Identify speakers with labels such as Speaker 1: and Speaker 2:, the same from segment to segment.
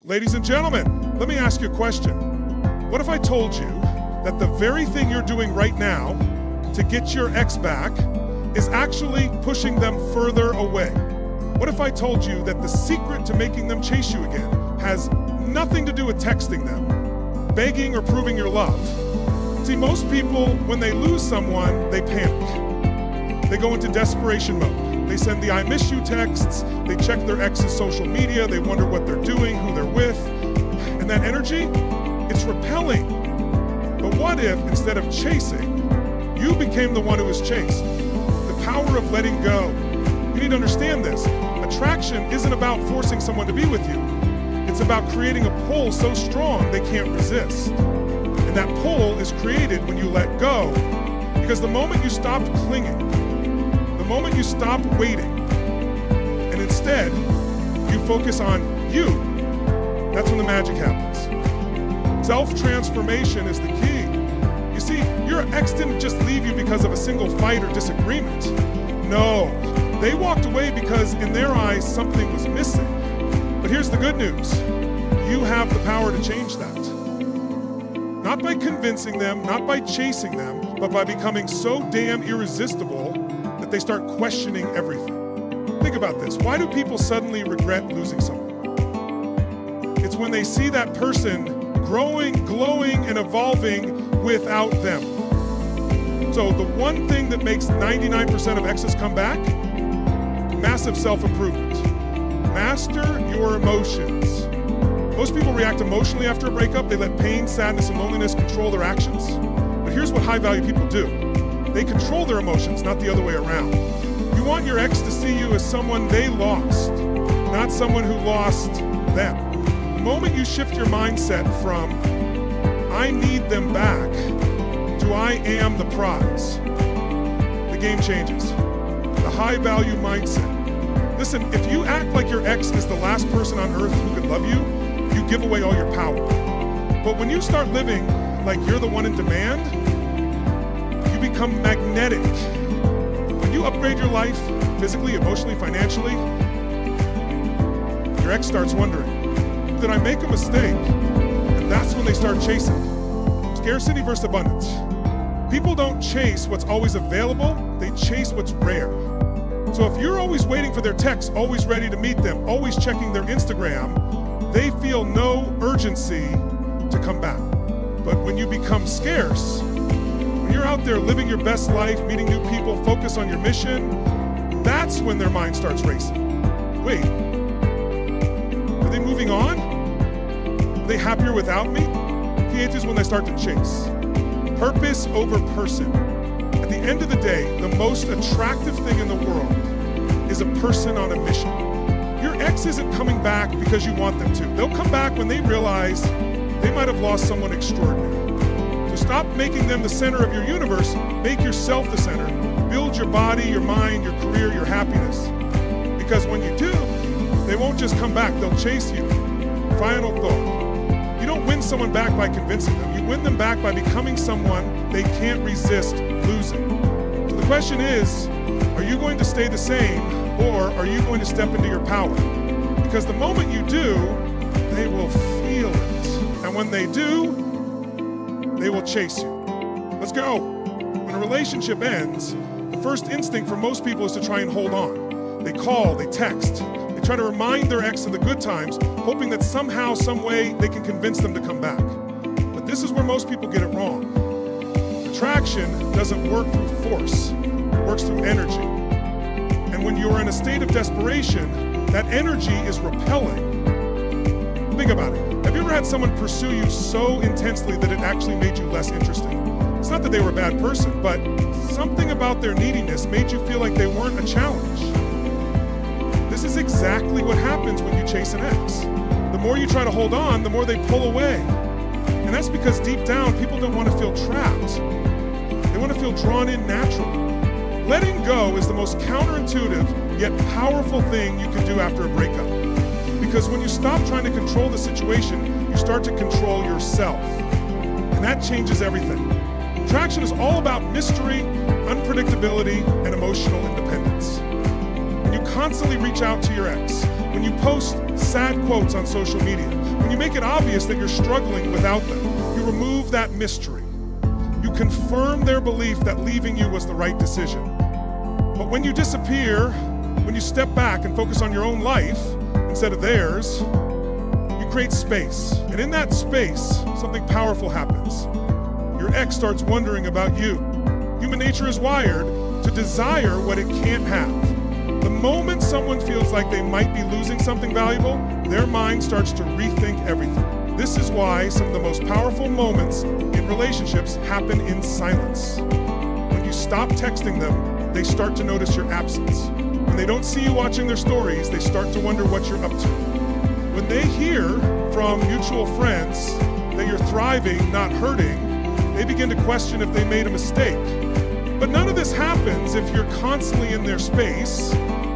Speaker 1: Ladies and gentlemen, let me ask you a question. What if I told you that the very thing you're doing right now to get your ex back is actually pushing them further away? What if I told you that the secret to making them chase you again has nothing to do with texting them, begging or proving your love? See, most people, when they lose someone, they panic. They go into desperation mode. They send the I miss you texts, they check their ex's social media, they wonder what they're doing, who they're with. And that energy, it's repelling. But what if, instead of chasing, you became the one who was chased? The power of letting go. You need to understand this. Attraction isn't about forcing someone to be with you. It's about creating a pull so strong they can't resist. And that pull is created when you let go. Because the moment you stop clinging, the moment you stop waiting, and instead you focus on you, that's when the magic happens. Self-transformation is the key. You see, your ex didn't just leave you because of a single fight or disagreement. No, they walked away because in their eyes something was missing. But here's the good news. You have the power to change that. Not by convincing them, not by chasing them, but by becoming so damn irresistible that they start questioning everything. Think about this. Why do people suddenly regret losing someone? It's when they see that person growing, glowing, and evolving without them. So the one thing that makes 99% of exes come back, massive self-improvement. Master your emotions. Most people react emotionally after a breakup. They let pain, sadness, and loneliness control their actions. But here's what high-value people do. They control their emotions, not the other way around. You want your ex to see you as someone they lost, not someone who lost them. The moment you shift your mindset from, I need them back, to I am the prize, the game changes. The high-value mindset. Listen, if you act like your ex is the last person on earth who could love you, you give away all your power. But when you start living like you're the one in demand, you become magnetic. When you upgrade your life, physically, emotionally, financially, your ex starts wondering, did I make a mistake? And that's when they start chasing. Scarcity versus abundance. People don't chase what's always available, they chase what's rare. So if you're always waiting for their text, always ready to meet them, always checking their Instagram, they feel no urgency to come back. But when you become scarce, when you're out there living your best life, meeting new people, focus on your mission, that's when their mind starts racing. Wait, are they moving on? Are they happier without me? The answer is when they start to chase. Purpose over person. At the end of the day, the most attractive thing in the world is a person on a mission. Your ex isn't coming back because you want them to. They'll come back when they realize they might have lost someone extraordinary. So stop making them the center of your universe. Make yourself the center. Build your body, your mind, your career, your happiness. Because when you do, they won't just come back, they'll chase you. Final thought. You don't win someone back by convincing them. You win them back by becoming someone they can't resist losing. So the question is, are you going to stay the same, or are you going to step into your power? Because the moment you do, they will feel it. And when they do, they will chase you. Let's go. When a relationship ends, the first instinct for most people is to try and hold on. They call, they text, they try to remind their ex of the good times, hoping that somehow, some way, they can convince them to come back. But this is where most people get it wrong. Attraction doesn't work through force, it works through energy. And when you're in a state of desperation, that energy is repelling. Think about it. Have you ever had someone pursue you so intensely that it actually made you less interesting? It's not that they were a bad person, but something about their neediness made you feel like they weren't a challenge. This is exactly what happens when you chase an ex. The more you try to hold on, the more they pull away. And that's because deep down, people don't want to feel trapped. They want to feel drawn in naturally. Letting go is the most counterintuitive yet powerful thing you can do after a breakup. Because when you stop trying to control the situation, you start to control yourself. And that changes everything. Attraction is all about mystery, unpredictability, and emotional independence. When you constantly reach out to your ex, when you post sad quotes on social media, when when you make it obvious that you're struggling without them, you remove that mystery. You confirm their belief that leaving you was the right decision. But when you disappear, when you step back and focus on your own life instead of theirs, you create space. And in that space, something powerful happens. Your ex starts wondering about you. Human nature is wired to desire what it can't have. The moment someone feels like they might be losing something valuable, their mind starts to rethink everything. This is why some of the most powerful moments in relationships happen in silence. When you stop texting them, they start to notice your absence. When they don't see you watching their stories, they start to wonder what you're up to. When they hear from mutual friends that you're thriving, not hurting, they begin to question if they made a mistake. But none of this happens if you're constantly in their space,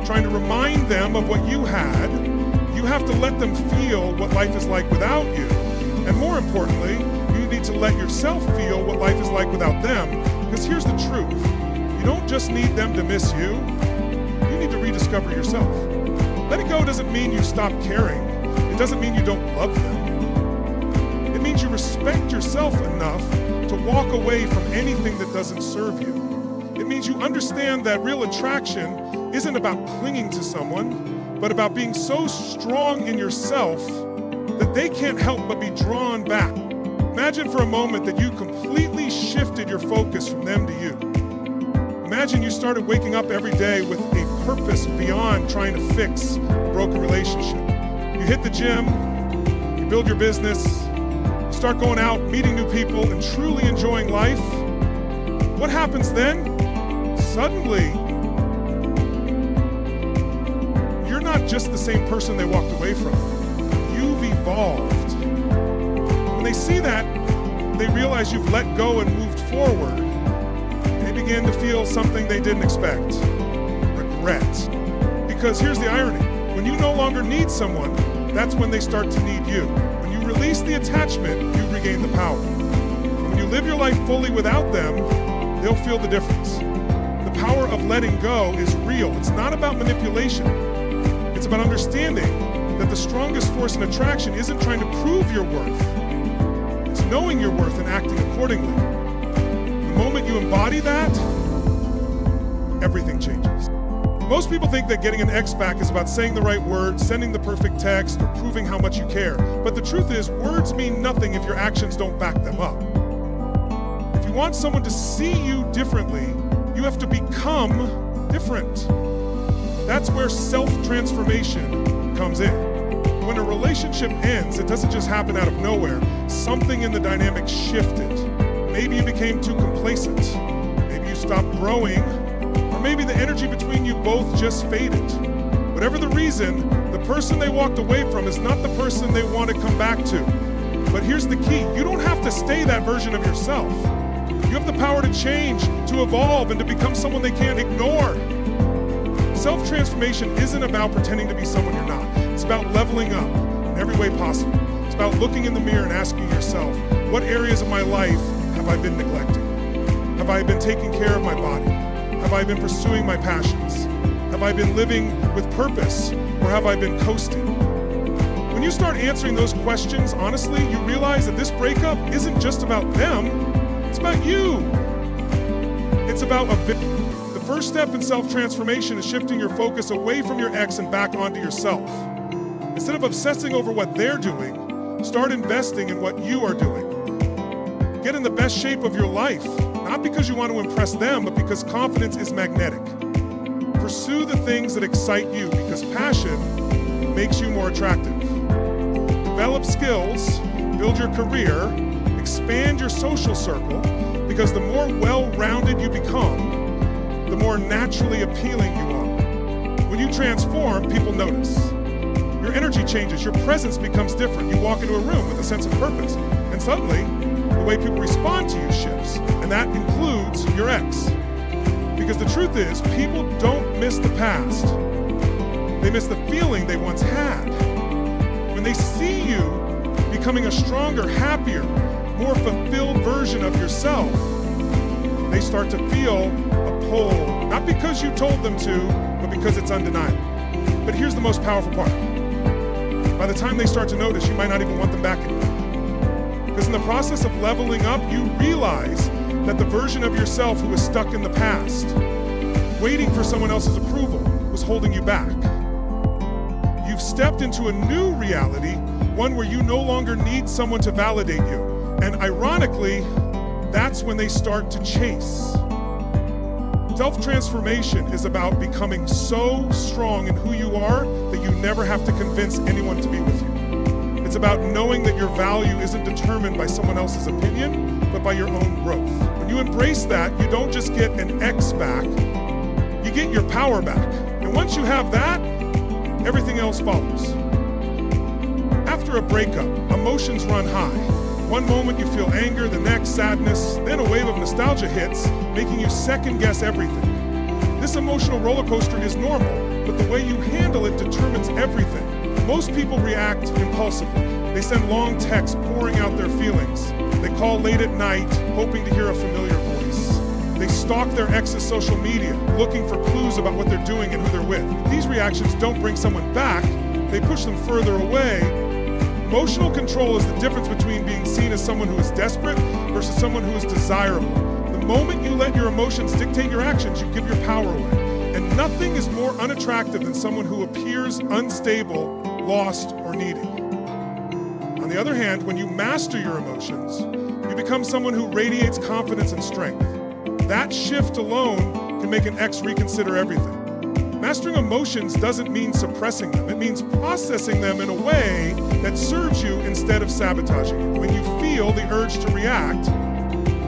Speaker 1: trying to remind them of what you had. You have to let them feel what life is like without you. And more importantly, you need to let yourself feel what life is like without them. Because here's the truth. You don't just need them to miss you. You need to rediscover yourself. Letting go doesn't mean you stop caring. It doesn't mean you don't love them. It means you respect yourself enough to walk away from anything that doesn't serve you. It means you understand that real attraction isn't about clinging to someone, but about being so strong in yourself that they can't help but be drawn back. Imagine for a moment that you completely shifted your focus from them to you. Imagine you started waking up every day with a purpose beyond trying to fix a broken relationship. You hit the gym, you build your business, you start going out, meeting new people, and truly enjoying life. What happens then? Suddenly, you're not just the same person they walked away from. You've evolved. When they see that, they realize you've let go and moved forward. They begin to feel something they didn't expect. Regret. Because here's the irony. When you no longer need someone, that's when they start to need you. When you release the attachment, you regain the power. When you live your life fully without them, they'll feel the difference. The power of letting go is real. It's not about manipulation. It's about understanding that the strongest force in attraction isn't trying to prove your worth. It's knowing your worth and acting accordingly. The moment you embody that, everything changes. Most people think that getting an ex back is about saying the right words, sending the perfect text, or proving how much you care. But the truth is, words mean nothing if your actions don't back them up. If you want someone to see you differently, you have to become different. That's where self-transformation comes in. When a relationship ends, it doesn't just happen out of nowhere. Something in the dynamic shifted. Maybe you became too complacent. Maybe you stopped growing. Or maybe the energy between you both just faded. Whatever the reason, the person they walked away from is not the person they want to come back to. But here's the key. You don't have to stay that version of yourself. You have the power to change, to evolve, and to become someone they can't ignore. Self-transformation isn't about pretending to be someone you're not. It's about leveling up in every way possible. It's about looking in the mirror and asking yourself, what areas of my life have I been neglecting? Have I been taking care of my body? Have I been pursuing my passions? Have I been living with purpose, or have I been coasting? When you start answering those questions honestly, you realize that this breakup isn't just about them, it's about you. It's about the first step in self-transformation is shifting your focus away from your ex and back onto yourself. Instead of obsessing over what they're doing, start investing in what you are doing. Get in the best shape of your life, not because you want to impress them, but because confidence is magnetic. Pursue the things that excite you, because passion makes you more attractive. Develop skills, build your career, expand your social circle, because the more well-rounded you become, the more naturally appealing you are. When you transform, people notice. Your energy changes, your presence becomes different. You walk into a room with a sense of purpose, and suddenly, the way people respond to you shifts, and that includes your ex. Because the truth is, people don't miss the past. They miss the feeling they once had. When they see you becoming a stronger, happier, more fulfilled version of yourself, they start to feel a pull, not because you told them to, but because it's undeniable. But here's the most powerful part. By the time they start to notice, you might not even want them back anymore. Because in the process of leveling up, you realize that the version of yourself who was stuck in the past, waiting for someone else's approval, was holding you back. You've stepped into a new reality, one where you no longer need someone to validate you. And ironically, that's when they start to chase. Self-transformation is about becoming so strong in who you are that you never have to convince anyone to be with you. It's about knowing that your value isn't determined by someone else's opinion, but by your own growth. When you embrace that, you don't just get an X back, you get your power back. And once you have that, everything else follows. After a breakup, emotions run high. One moment you feel anger, the next sadness, then a wave of nostalgia hits, making you second guess everything. This emotional roller coaster is normal, but the way you handle it determines everything. Most people react impulsively. They send long texts pouring out their feelings. They call late at night, hoping to hear a familiar voice. They stalk their ex's social media, looking for clues about what they're doing and who they're with. These reactions don't bring someone back, they push them further away. Emotional control is the difference between being seen as someone who is desperate versus someone who is desirable. The moment you let your emotions dictate your actions, you give your power away. And nothing is more unattractive than someone who appears unstable, lost, or needy. On the other hand, when you master your emotions, you become someone who radiates confidence and strength. That shift alone can make an ex reconsider everything. Mastering emotions doesn't mean suppressing them. It means processing them in a way that serves you instead of sabotaging you. When you feel the urge to react,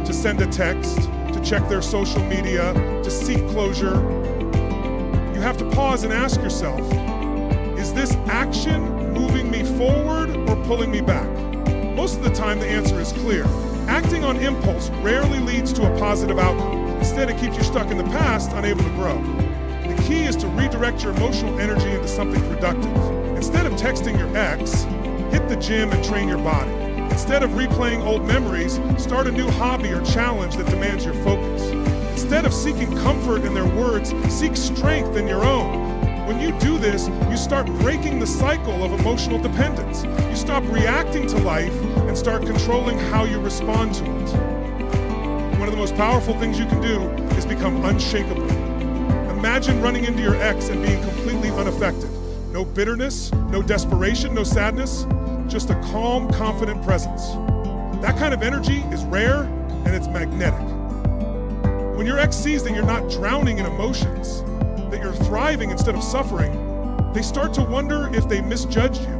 Speaker 1: to send a text, to check their social media, to seek closure, you have to pause and ask yourself, is this action moving me forward or pulling me back? Most of the time, the answer is clear. Acting on impulse rarely leads to a positive outcome. Instead, it keeps you stuck in the past, unable to grow. The key is to redirect your emotional energy into something productive. Instead of texting your ex, hit the gym and train your body. Instead of replaying old memories, start a new hobby or challenge that demands your focus. Instead of seeking comfort in their words, seek strength in your own. When you do this, you start breaking the cycle of emotional dependence. You stop reacting to life and start controlling how you respond to it. One of the most powerful things you can do is become unshakable. Imagine running into your ex and being completely unaffected. No bitterness, no desperation, no sadness, just a calm, confident presence. That kind of energy is rare and it's magnetic. When your ex sees that you're not drowning in emotions, that you're thriving instead of suffering, they start to wonder if they misjudged you.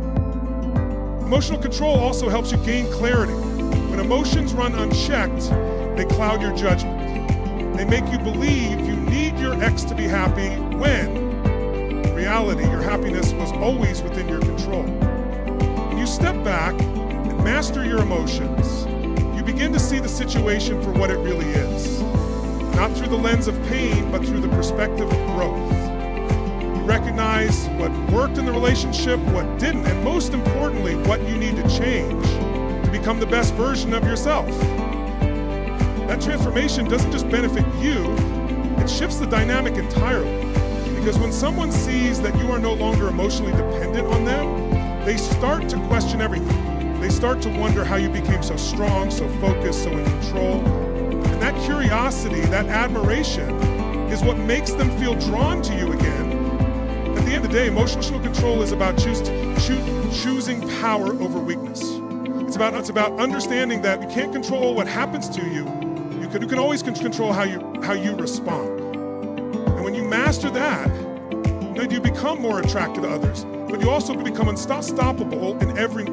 Speaker 1: Emotional control also helps you gain clarity. When emotions run unchecked, they cloud your judgment. They make you believe you need your ex to be happy when, in reality, your happiness was always within your control. When you step back and master your emotions, you begin to see the situation for what it really is. Not through the lens of pain, but through the perspective of growth. You recognize what worked in the relationship, what didn't, and most importantly, what you need to change to become the best version of yourself. That transformation doesn't just benefit you, it shifts the dynamic entirely. Because when someone sees that you are no longer emotionally dependent on them, they start to question everything. They start to wonder how you became so strong, so focused, so in control. And that curiosity, that admiration, is what makes them feel drawn to you again. At the end of the day, emotional control is about choosing power over weakness. It's about understanding that you can't control what happens to you. You can always control how you respond. And when you master that, then you become more attracted to others, but you also become unstoppable in every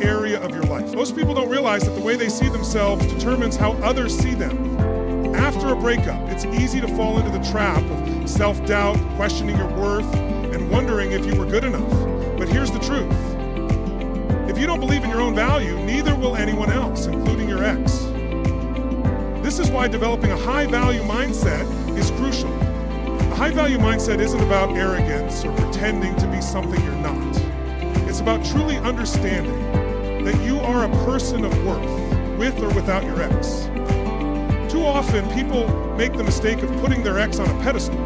Speaker 1: area of your life. Most people don't realize that the way they see themselves determines how others see them. After a breakup, it's easy to fall into the trap of self-doubt, questioning your worth, and wondering if you were good enough. But here's the truth. If you don't believe in your own value, neither will anyone else, including your ex. This is why developing a high-value mindset is crucial. A high-value mindset isn't about arrogance or pretending to be something you're not. It's about truly understanding that you are a person of worth, with or without your ex. Too often, people make the mistake of putting their ex on a pedestal,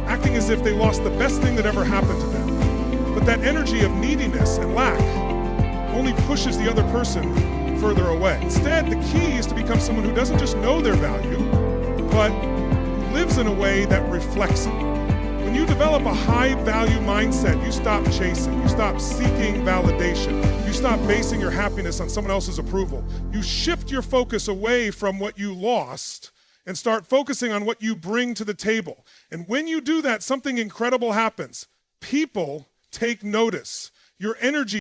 Speaker 1: acting as if they lost the best thing that ever happened to them. But that energy of neediness and lack only pushes the other person further away. Instead, the key is to become someone who doesn't just know their value, but lives in a way that reflects it. When you develop a high value mindset, you stop chasing, you stop seeking validation, you stop basing your happiness on someone else's approval. You shift your focus away from what you lost and start focusing on what you bring to the table. And when you do that, something incredible happens. People take notice. Your energy